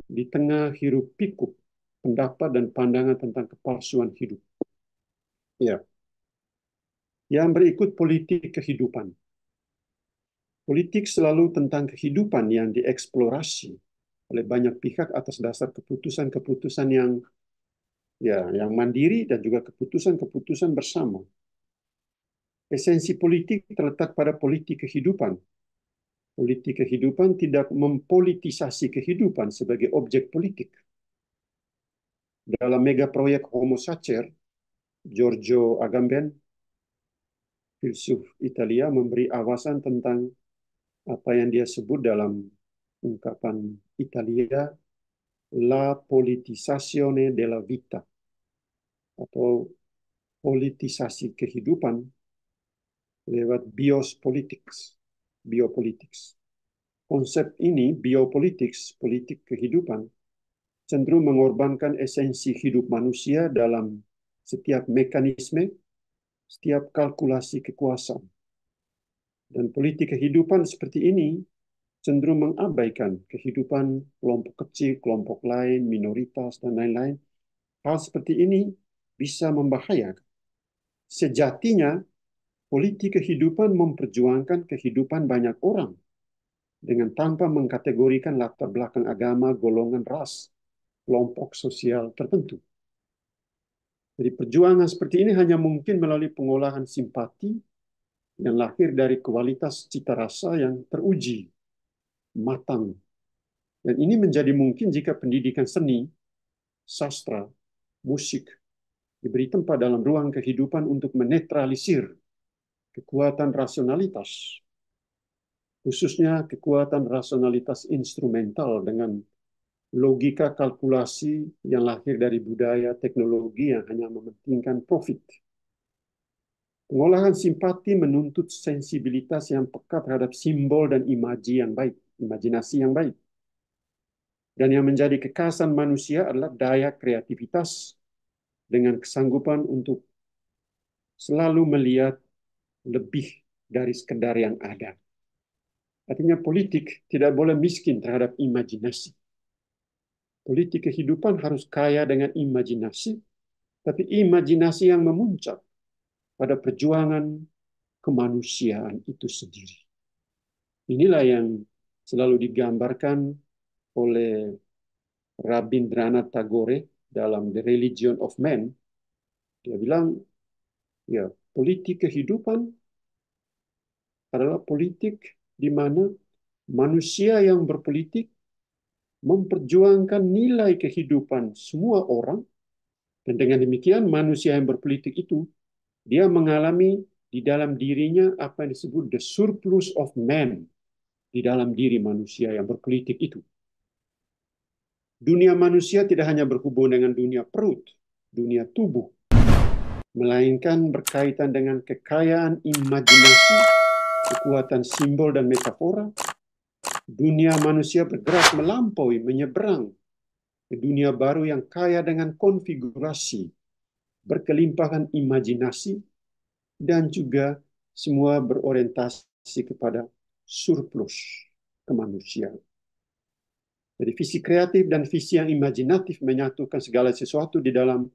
[SPEAKER 1] di tengah hiruk pikuk pendapat dan pandangan tentang kepalsuan hidup. Ya. Yang berikut politik kehidupan. Politik selalu tentang kehidupan yang dieksplorasi oleh banyak pihak atas dasar keputusan-keputusan yang mandiri dan juga keputusan-keputusan bersama. Esensi politik terletak pada politik kehidupan. Politik kehidupan tidak mempolitisasi kehidupan sebagai objek politik. Dalam mega proyek Homo Sacer, Giorgio Agamben, filsuf Italia, memberi awasan tentang apa yang dia sebut dalam ungkapan Italia, la politisazione della vita, atau politisasi kehidupan lewat biopolitics. Konsep ini, biopolitics, politik kehidupan, cenderung mengorbankan esensi hidup manusia dalam setiap mekanisme, setiap kalkulasi kekuasaan. Dan politik kehidupan seperti ini cenderung mengabaikan kehidupan kelompok kecil, kelompok lain, minoritas, dan lain-lain. Hal seperti ini bisa membahayakan. Sejatinya, politik kehidupan memperjuangkan kehidupan banyak orang dengan tanpa mengkategorikan latar belakang agama, golongan ras, kelompok sosial tertentu. Jadi perjuangan seperti ini hanya mungkin melalui pengolahan simpati yang lahir dari kualitas cita rasa yang teruji, matang. Dan ini menjadi mungkin jika pendidikan seni, sastra, musik diberi tempat dalam ruang kehidupan untuk menetralisir kekuatan rasionalitas, khususnya kekuatan rasionalitas instrumental dengan logika kalkulasi yang lahir dari budaya teknologi yang hanya mementingkan profit. Pengolahan simpati menuntut sensibilitas yang peka terhadap simbol dan imajinasi yang baik. Dan yang menjadi kekhasan manusia adalah daya kreativitas dengan kesanggupan untuk selalu melihat lebih dari sekedar yang ada. Artinya politik tidak boleh miskin terhadap imajinasi. Politik kehidupan harus kaya dengan imajinasi, tapi imajinasi yang memuncak pada perjuangan kemanusiaan itu sendiri. Inilah yang selalu digambarkan oleh Rabindranath Tagore dalam The Religion of Man. Dia bilang, ya, politik kehidupan adalah politik di mana manusia yang berpolitik memperjuangkan nilai kehidupan semua orang, dan dengan demikian manusia yang berpolitik itu, dia mengalami di dalam dirinya apa yang disebut the surplus of man di dalam diri manusia yang berpolitik itu. Dunia manusia tidak hanya berhubung dengan dunia perut, dunia tubuh, melainkan berkaitan dengan kekayaan imajinasi, kekuatan simbol dan metafora. Dunia manusia bergerak melampaui, menyeberang ke dunia baru yang kaya dengan konfigurasi, berkelimpahan imajinasi, dan juga semua berorientasi kepada surplus kemanusiaan. Jadi visi kreatif dan visi yang imajinatif menyatukan segala sesuatu di dalam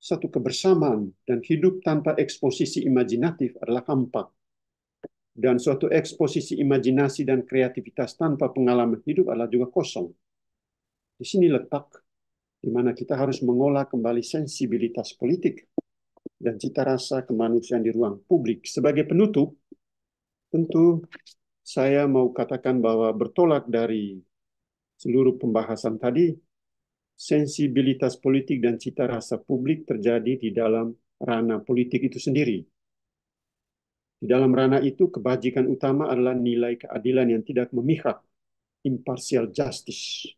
[SPEAKER 1] satu kebersamaan, dan hidup tanpa eksposisi imajinatif adalah hampa. Dan suatu eksposisi imajinasi dan kreativitas tanpa pengalaman hidup adalah juga kosong. Di sini letak di mana kita harus mengolah kembali sensibilitas politik dan cita rasa kemanusiaan di ruang publik. Sebagai penutup, tentu saya mau katakan bahwa bertolak dari seluruh pembahasan tadi, sensibilitas politik dan cita rasa publik terjadi di dalam ranah politik itu sendiri. Di dalam ranah itu, kebajikan utama adalah nilai keadilan yang tidak memihak, impartial justice,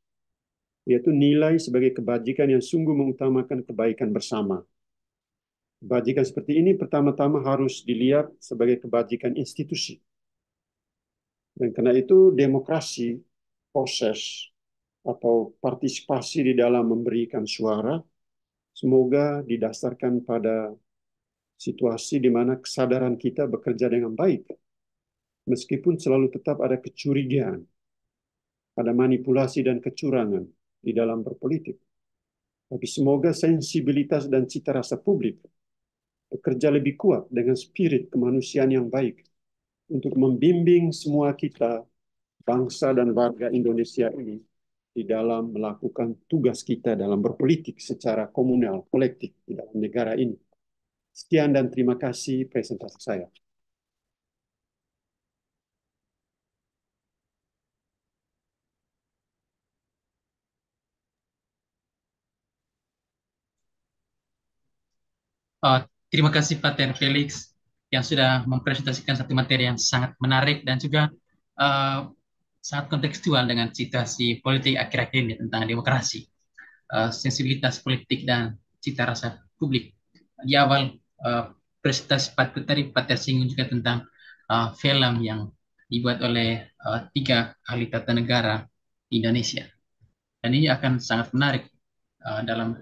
[SPEAKER 1] yaitu nilai sebagai kebajikan yang sungguh mengutamakan kebaikan bersama. Kebajikan seperti ini pertama-tama harus dilihat sebagai kebajikan institusi. Dan karena itu demokrasi, proses, atau partisipasi di dalam memberikan suara, semoga didasarkan pada situasi di mana kesadaran kita bekerja dengan baik, meskipun selalu tetap ada kecurigaan, ada manipulasi dan kecurangan di dalam berpolitik. Tapi semoga sensibilitas dan cita rasa publik bekerja lebih kuat dengan spirit kemanusiaan yang baik untuk membimbing semua kita, bangsa dan warga Indonesia ini, di dalam melakukan tugas kita dalam berpolitik secara komunal, kolektif di dalam negara ini. Sekian dan terima kasih presentasi saya.
[SPEAKER 2] Uh, Terima kasih Pak Ter Felix yang sudah mempresentasikan satu materi yang sangat menarik dan juga uh, sangat kontekstual dengan situasi politik akhir-akhir ini tentang demokrasi, sensibilitas politik dan cita rasa publik. Di awal presentasi Pak tadi Pak Ter singgung juga tentang film yang dibuat oleh tiga ahli tata negara di Indonesia. Dan ini akan sangat menarik dalam